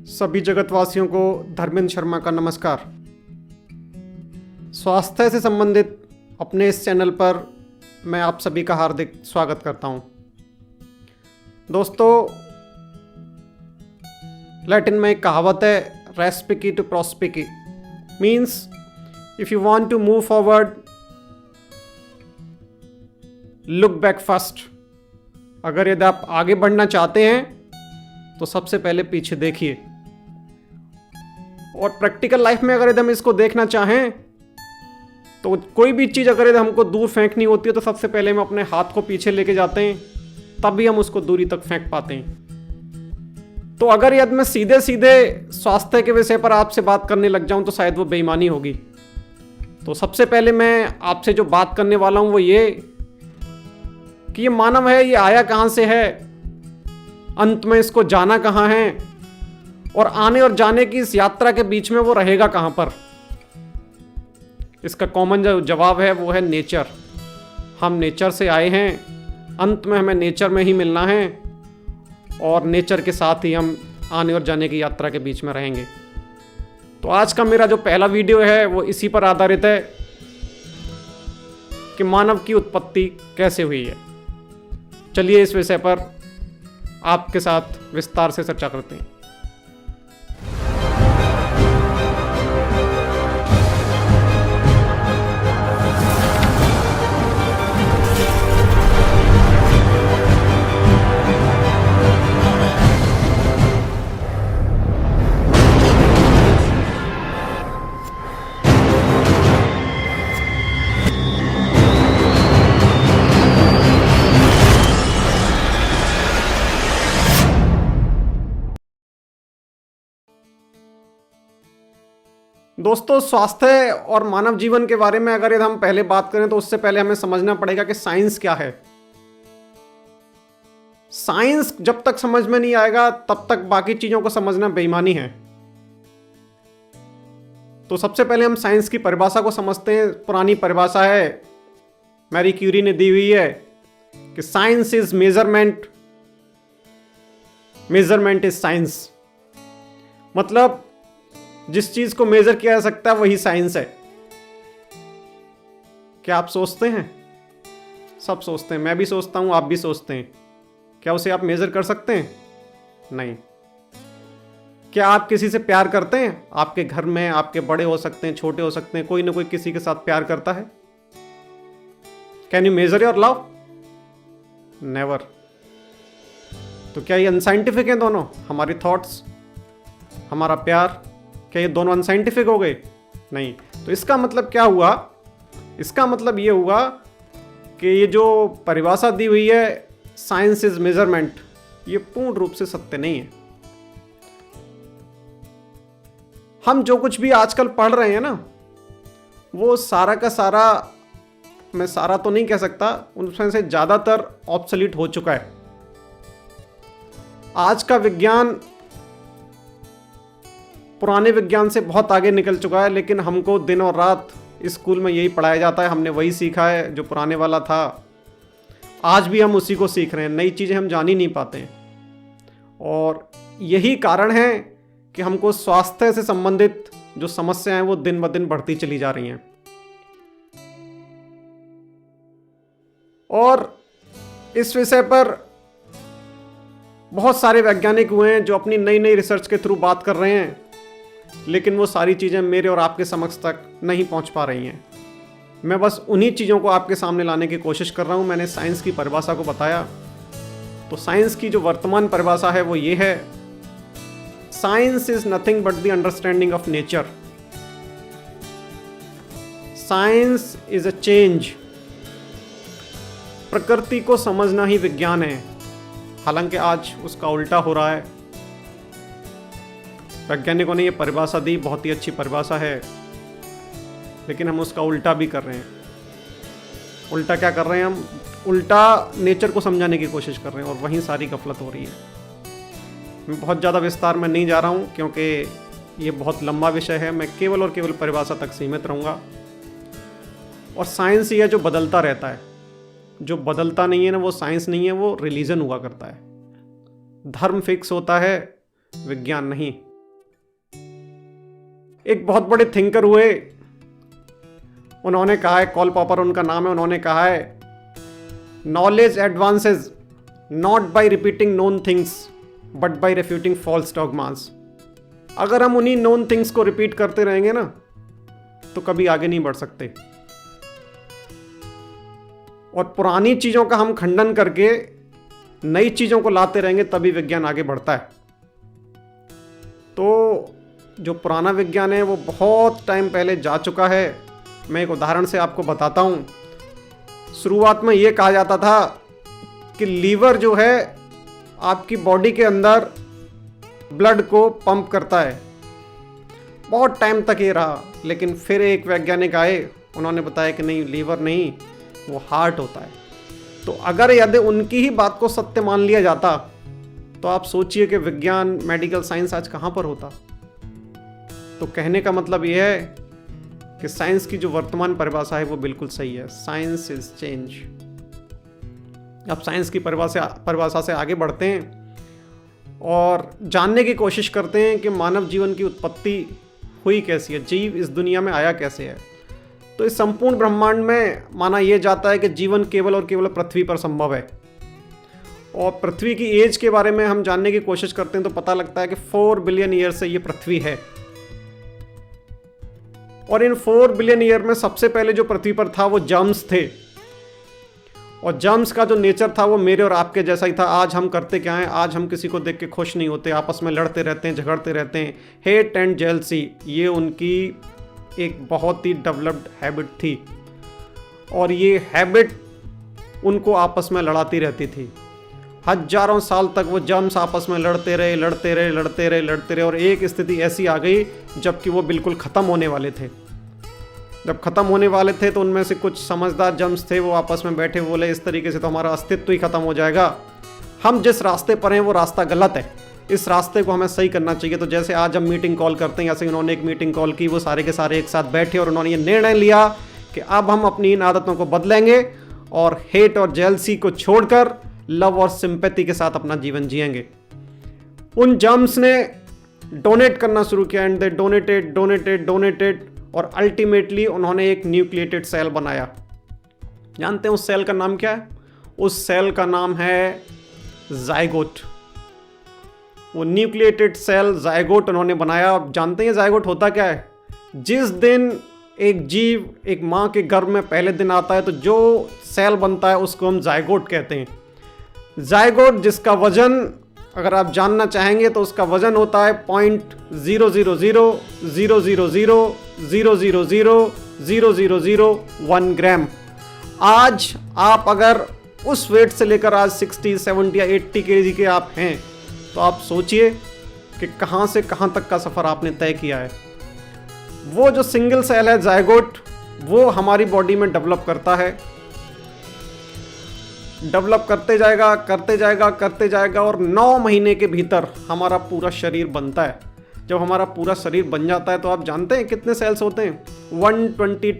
सभी जगतवासियों को धर्मेंद्र शर्मा का नमस्कार। स्वास्थ्य से संबंधित अपने इस चैनल पर मैं आप सभी का हार्दिक स्वागत करता हूं। दोस्तों, लैटिन में एक कहावत है, रेस्पिकी टू प्रॉस्पिकी, means if you want to move forward look back first. अगर यदि आप आगे बढ़ना चाहते हैं तो सबसे पहले पीछे देखिए। और प्रैक्टिकल लाइफ में अगर यदि हम इसको देखना चाहें तो कोई भी चीज़ अगर यदि हमको दूर फेंकनी होती है तो सबसे पहले हम अपने हाथ को पीछे लेके जाते हैं, तभी हम उसको दूरी तक फेंक पाते हैं। तो अगर यदि मैं सीधे सीधे स्वास्थ्य के विषय पर आपसे बात करने लग जाऊं तो शायद वो बेईमानी होगी। तो सबसे पहले मैं आपसे जो बात करने वाला हूं वो ये कि ये मानव है, ये आया कहां से है, अंत में इसको जाना कहां है, और आने और जाने की इस यात्रा के बीच में वो रहेगा कहां पर। इसका कॉमन जो जवाब है वो है नेचर। हम नेचर से आए हैं, अंत में हमें नेचर में ही मिलना है और नेचर के साथ ही हम आने और जाने की यात्रा के बीच में रहेंगे। तो आज का मेरा जो पहला वीडियो है वो इसी पर आधारित है कि मानव की उत्पत्ति कैसे हुई है। चलिए इस विषय पर आपके साथ विस्तार से चर्चा करते हैं। दोस्तों, स्वास्थ्य और मानव जीवन के बारे में अगर यदि हम पहले बात करें तो उससे पहले हमें समझना पड़ेगा कि साइंस क्या है। साइंस जब तक समझ में नहीं आएगा तब तक बाकी चीजों को समझना बेईमानी है। तो सबसे पहले हम साइंस की परिभाषा को समझते हैं। पुरानी परिभाषा है, मैरी क्यूरी ने दी हुई है कि science is measurement, measurement is science. मतलब जिस चीज को मेजर किया जा सकता है वही साइंस है। क्या आप सोचते हैं? सब सोचते हैं, मैं भी सोचता हूं, आप भी सोचते हैं। क्या उसे आप मेजर कर सकते हैं? नहीं। क्या आप किसी से प्यार करते हैं? आपके घर में आपके बड़े हो सकते हैं, छोटे हो सकते हैं, कोई ना कोई किसी के साथ प्यार करता है। Can you major your love? Never. तो क्या ये अनसाइंटिफिक है दोनों? हमारी थॉट्स, हमारा प्यार, क्या ये दोनों अनसाइंटिफिक हो गए? नहीं। तो इसका मतलब क्या हुआ? इसका मतलब ये हुआ कि ये जो परिभाषा दी हुई है साइंस इज मेजरमेंट, ये पूर्ण रूप से सत्य नहीं है। हम जो कुछ भी आजकल पढ़ रहे हैं ना, वो सारा का सारा, मैं सारा तो नहीं कह सकता, उनमें से ज्यादातर ऑब्सोलीट हो चुका है। आज का विज्ञान पुराने विज्ञान से बहुत आगे निकल चुका है, लेकिन हमको दिन और रात स्कूल में यही पढ़ाया जाता है। हमने वही सीखा है जो पुराने वाला था। आज भी हम उसी को सीख रहे हैं, नई चीज़ें हम जान ही नहीं पाते हैं। और यही कारण है कि हमको स्वास्थ्य से संबंधित जो समस्याएं हैं वो दिन ब दिन बढ़ती चली जा रही हैं। और इस विषय पर बहुत सारे वैज्ञानिक हुए हैं जो अपनी नई नई रिसर्च के थ्रू बात कर रहे हैं, लेकिन वो सारी चीज़ें मेरे और आपके समक्ष तक नहीं पहुंच पा रही हैं। मैं बस उन्हीं चीज़ों को आपके सामने लाने की कोशिश कर रहा हूं। मैंने साइंस की परिभाषा को बताया, तो साइंस की जो वर्तमान परिभाषा है वो ये है, science is nothing but the understanding of nature. Science is a change. प्रकृति को समझना ही विज्ञान है। हालांकि आज उसका उल्टा हो रहा है। वैज्ञानिकों ने यह परिभाषा दी, बहुत ही अच्छी परिभाषा है, लेकिन हम उसका उल्टा भी कर रहे हैं। उल्टा क्या कर रहे हैं? हम उल्टा नेचर को समझाने की कोशिश कर रहे हैं और वहीं सारी गफलत हो रही है। मैं बहुत ज़्यादा विस्तार में नहीं जा रहा हूँ क्योंकि ये बहुत लंबा विषय है। मैं केवल और केवल परिभाषा तक सीमित रहूँगा। और साइंस ही है जो बदलता रहता है। जो बदलता नहीं है ना, वो साइंस नहीं है, वो रिलीजन हुआ करता है। धर्म फिक्स होता है, विज्ञान नहीं। एक बहुत बड़े थिंकर हुए, उन्होंने कहा है, कॉल पॉपर उनका नाम है, उन्होंने कहा है knowledge advances not by repeating known things but by refuting false dogmas. अगर हम उन्हीं नोन थिंग्स को रिपीट करते रहेंगे ना तो कभी आगे नहीं बढ़ सकते, और पुरानी चीजों का हम खंडन करके नई चीजों को लाते रहेंगे तभी विज्ञान आगे बढ़ता है। तो जो पुराना विज्ञान है वो बहुत टाइम पहले जा चुका है। मैं एक उदाहरण से आपको बताता हूँ। शुरुआत में ये कहा जाता था कि लीवर जो है आपकी बॉडी के अंदर ब्लड को पंप करता है। बहुत टाइम तक ये रहा, लेकिन फिर एक वैज्ञानिक आए, उन्होंने बताया कि नहीं, लीवर नहीं, वो हार्ट होता है। तो अगर यदि उनकी ही बात को सत्य मान लिया जाता तो आप सोचिए कि विज्ञान, मेडिकल साइंस आज कहाँ पर होता। तो कहने का मतलब यह है कि साइंस की जो वर्तमान परिभाषा है वो बिल्कुल सही है। Science is change. अब साइंस की परिभाषा से आगे बढ़ते हैं और जानने की कोशिश करते हैं कि मानव जीवन की उत्पत्ति हुई कैसी है, जीव इस दुनिया में आया कैसे है। तो इस संपूर्ण ब्रह्मांड में माना यह जाता है कि जीवन केवल और केवल पृथ्वी पर संभव है। और पृथ्वी की एज के बारे में हम जानने की कोशिश करते हैं तो पता लगता है कि 4 बिलियन ईयर से ये पृथ्वी है। और इन 4 बिलियन ईयर में सबसे पहले जो पृथ्वी पर था वो जर्म्स थे, और जर्म्स का जो नेचर था वो मेरे और आपके जैसा ही था। आज हम करते क्या हैं, आज हम किसी को देख के खुश नहीं होते, आपस में लड़ते रहते हैं, झगड़ते रहते हैं। हेट एंड जेलसी, ये उनकी एक बहुत ही डेवलप्ड हैबिट थी, और ये हैबिट उनको आपस में लड़ाती रहती थी। हजारों साल तक वो जर्म्स आपस में लड़ते रहे, और एक स्थिति ऐसी आ गई जबकि वो बिल्कुल ख़त्म होने वाले थे। जब ख़त्म होने वाले थे तो उनमें से कुछ समझदार जर्म्स थे, वो आपस में बैठे, बोले इस तरीके से तो हमारा अस्तित्व ही ख़त्म हो जाएगा। हम जिस रास्ते पर हैं वो रास्ता गलत है, इस रास्ते को हमें सही करना चाहिए। तो जैसे आज हम मीटिंग कॉल करते हैं, जैसे उन्होंने एक मीटिंग कॉल की, वो सारे के सारे एक साथ बैठे और उन्होंने ये निर्णय लिया कि अब हम अपनी इन आदतों को बदलेंगे और हेट और जेलसी को छोड़कर लव और सिंपैथी के साथ अपना जीवन जिएंगे। उन जर्म्स ने डोनेट करना शुरू किया, एंड दे डोनेटेड और अल्टीमेटली उन्होंने एक न्यूक्लिएटेड सेल बनाया। जानते हैं उस सेल का नाम क्या है? उस सेल का नाम है जाइगोट। वो न्यूक्लिएटेड सेल जाइगोट उन्होंने बनाया। अब जानते हैं जाइगोट होता क्या है? जिस दिन एक जीव एक माँ के गर्भ में पहले दिन आता है तो जो सेल बनता है उसको हम जाइगोट कहते हैं। जाइगोट जिसका वजन अगर आप जानना चाहेंगे तो उसका वजन होता है 0.0000000000001 ग्राम। आज आप अगर उस वेट से लेकर आज 60, 70 या 80 केजी के आप हैं तो आप सोचिए कि कहाँ से कहाँ तक का सफ़र आपने तय किया है। वो जो सिंगल सेल है जाइगोट, वो हमारी बॉडी में डेवलप करता है, डेवलप करते जाएगा और 9 महीने के भीतर हमारा पूरा शरीर बनता है। जब हमारा पूरा शरीर बन जाता है तो आप जानते हैं कितने सेल्स होते हैं? 120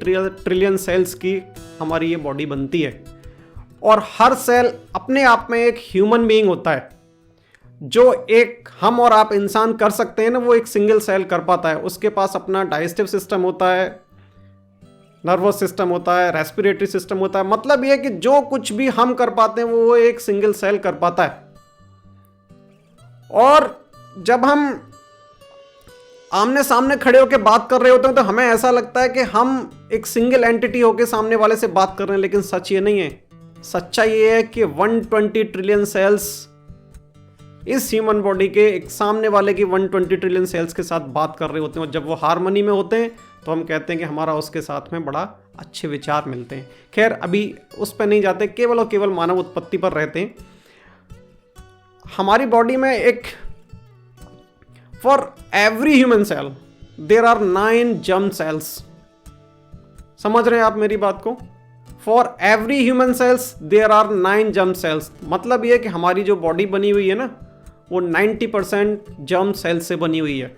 ट्रिलियन सेल्स की हमारी ये बॉडी बनती है। और हर सेल अपने आप में एक ह्यूमन बीइंग होता है। जो एक हम और आप इंसान कर सकते हैं ना, वो एक सिंगल सेल कर पाता है। उसके पास अपना डाइजेस्टिव सिस्टम होता है, नर्वस सिस्टम होता है, रेस्पिरेटरी सिस्टम होता है। मतलब ये कि जो कुछ भी हम कर पाते हैं वो एक सिंगल सेल कर पाता है। और जब हम आमने सामने खड़े होकर बात कर रहे होते हैं तो हमें ऐसा लगता है कि हम एक सिंगल एंटिटी होकर सामने वाले से बात कर रहे हैं, लेकिन सच ये नहीं है। सच्चाई ये है कि 120 ट्रिलियन सेल्स इस ह्यूमन बॉडी के एक सामने वाले की 120 ट्रिलियन सेल्स के साथ बात कर रहे होते हैं। और जब वो हार्मनी में होते हैं तो हम कहते हैं कि हमारा उसके साथ में बड़ा अच्छे विचार मिलते हैं। खैर अभी उस पर नहीं जाते, केवल और केवल मानव उत्पत्ति पर रहते हैं। हमारी बॉडी में एक for every human cell there are 9 germ cells. समझ रहे हैं आप मेरी बात को? For every human cells there are 9 germ cells. मतलब ये कि हमारी जो बॉडी बनी हुई है ना, वो 90% जर्म सेल्स से बनी हुई है।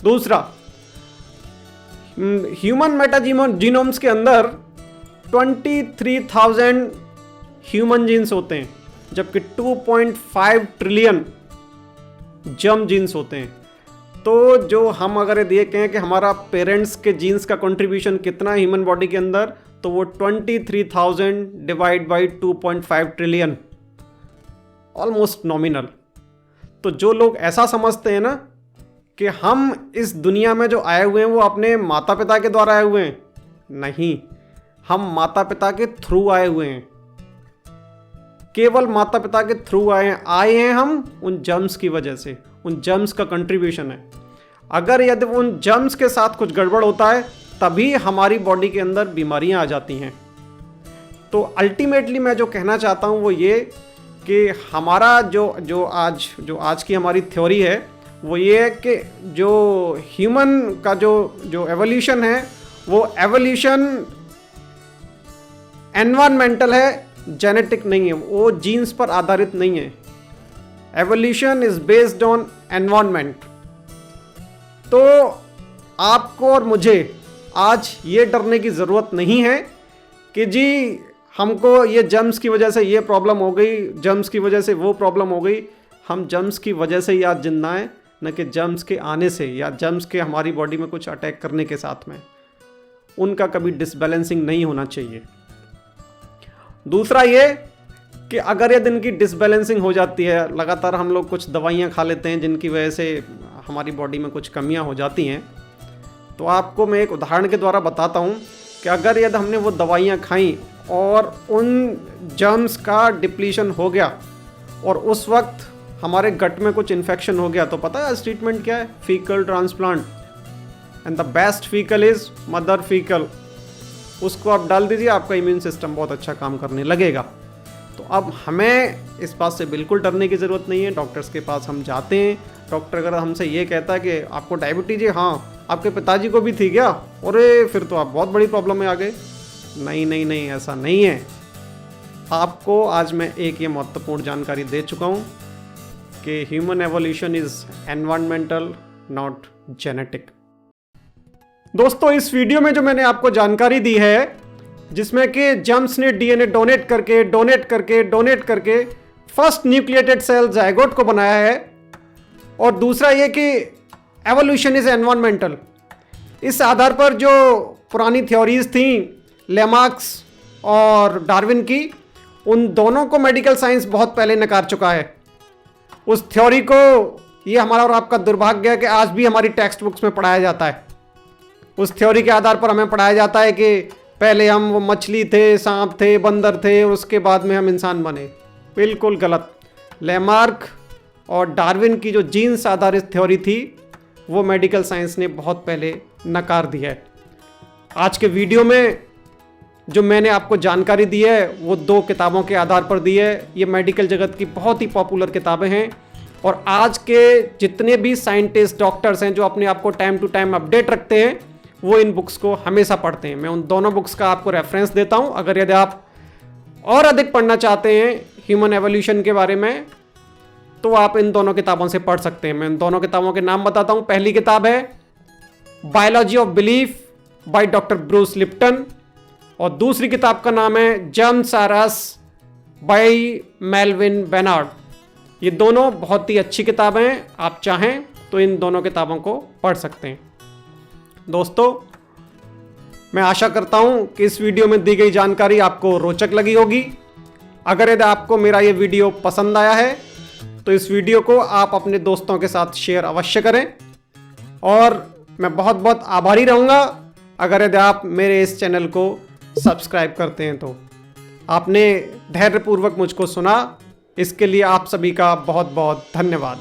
दूसरा, ह्यूमन मेटाजीनोम्स के अंदर 23,000 ह्यूमन जीन्स होते हैं, जबकि 2.5 ट्रिलियन जर्म जीन्स होते हैं। तो जो हम अगर ये कहें कि हमारा पेरेंट्स के जीन्स का कंट्रीब्यूशन कितना है ह्यूमन बॉडी के अंदर, तो वो 23,000 divide by 2.5 trillion, almost nominal. तो जो लोग ऐसा समझते हैं ना कि हम इस दुनिया में जो आए हुए हैं वो अपने माता पिता के द्वारा आए हुए हैं, नहीं, हम माता पिता के थ्रू आए हुए हैं, केवल माता पिता के थ्रू आए हैं हम उन जर्म्स की वजह से, उन जर्म्स का कंट्रीब्यूशन है। अगर यदि उन जर्म्स के साथ कुछ गड़बड़ होता है तभी हमारी बॉडी के अंदर बीमारियां आ जाती हैं। तो अल्टीमेटली मैं जो कहना चाहता हूं वो ये कि हमारा जो आज की हमारी थ्योरी है वो ये है कि जो ह्यूमन का जो एवोल्यूशन है वो एवोल्यूशन एनवायरमेंटल है, जेनेटिक नहीं है, वो जीन्स पर आधारित नहीं है। Evolution is based on environment. तो आपको और मुझे आज ये डरने की ज़रूरत नहीं है कि जी हमको ये जर्म्स की वजह से ये प्रॉब्लम हो गई, जर्म्स की वजह से वो प्रॉब्लम हो गई। हम जर्म्स की वजह से ही आज जिंदा हैं, न कि जर्म्स के आने से या जर्म्स के हमारी बॉडी में कुछ अटैक करने के साथ में। उनका कभी डिसबैलेंसिंग नहीं होना चाहिए। दूसरा ये कि अगर ये दिन की डिसबैलेंसिंग हो जाती है, लगातार हम लोग कुछ दवाइयाँ खा लेते हैं जिनकी वजह से हमारी बॉडी में कुछ कमियाँ हो जाती हैं, तो आपको मैं एक उदाहरण के द्वारा बताता हूँ कि अगर यदि हमने वो दवाइयाँ खाई और उन जर्म्स का डिप्लीशन हो गया और उस वक्त हमारे गट में कुछ इन्फेक्शन हो गया, तो पता है ट्रीटमेंट क्या है? Faecal transplant. And the best faecal is mother faecal. उसको आप डाल दीजिए, आपका इम्यून सिस्टम बहुत अच्छा काम करने लगेगा। तो अब हमें इस बात से बिल्कुल डरने की ज़रूरत नहीं है। डॉक्टर्स के पास हम जाते हैं, डॉक्टर अगर हमसे ये कहता है कि आपको डायबिटीज है, हाँ आपके पिताजी को भी थी क्या, अरे फिर तो आप बहुत बड़ी प्रॉब्लम में आ गए। नहीं नहीं नहीं, ऐसा नहीं है। आपको आज मैं एक ये महत्वपूर्ण जानकारी दे चुका हूँ कि human evolution is environmental not genetic. दोस्तों, इस वीडियो में जो मैंने आपको जानकारी दी है, जिसमें कि जर्म्स ने डीएनए डोनेट करके फर्स्ट न्यूक्लिएटेड सेल जायगोट को बनाया है, और दूसरा ये कि एवोल्यूशन इज एनवायरमेंटल, इस आधार पर जो पुरानी थ्योरीज थी लेमार्क्स और डार्विन की, उन दोनों को मेडिकल साइंस बहुत पहले नकार चुका है। उस थ्योरी को, ये हमारा और आपका दुर्भाग्य है कि आज भी हमारी टेक्स्ट बुक्स में पढ़ाया जाता है। उस थ्योरी के आधार पर हमें पढ़ाया जाता है कि पहले हम वो मछली थे, सांप थे, बंदर थे, और उसके बाद में हम इंसान बने। बिल्कुल गलत। लेमार्क और डार्विन की जो जीन्स आधारित थ्योरी थी वो मेडिकल साइंस ने बहुत पहले नकार दिया है। आज के वीडियो में जो मैंने आपको जानकारी दी है वो 2 किताबों के आधार पर दी है। ये मेडिकल जगत की बहुत ही पॉपुलर किताबें हैं, और आज के जितने भी साइंटिस्ट, डॉक्टर्स हैं जो अपने आप को टाइम टू टाइम अपडेट रखते हैं, वो इन बुक्स को हमेशा पढ़ते हैं। मैं उन दोनों बुक्स का आपको रेफरेंस देता हूं। अगर यदि आप और अधिक पढ़ना चाहते हैं ह्यूमन एवोल्यूशन के बारे में, तो आप इन दोनों किताबों से पढ़ सकते हैं। मैं इन दोनों किताबों के नाम बताता हूं। पहली किताब है biology of belief by doctor Bruce Lipton, और दूसरी किताब का नाम है germs are us by Melvin Benard. ये दोनों बहुत ही अच्छी किताबें हैं, आप चाहें तो इन दोनों किताबों को पढ़ सकते हैं। दोस्तों, मैं आशा करता हूं कि इस वीडियो में दी गई जानकारी आपको रोचक लगी होगी। अगर यदि आपको मेरा ये वीडियो पसंद आया है तो इस वीडियो को आप अपने दोस्तों के साथ शेयर अवश्य करें, और मैं बहुत बहुत आभारी रहूँगा अगर यदि आप मेरे इस चैनल को सब्सक्राइब करते हैं। तो आपने धैर्यपूर्वक मुझको सुना, इसके लिए आप सभी का बहुत बहुत धन्यवाद।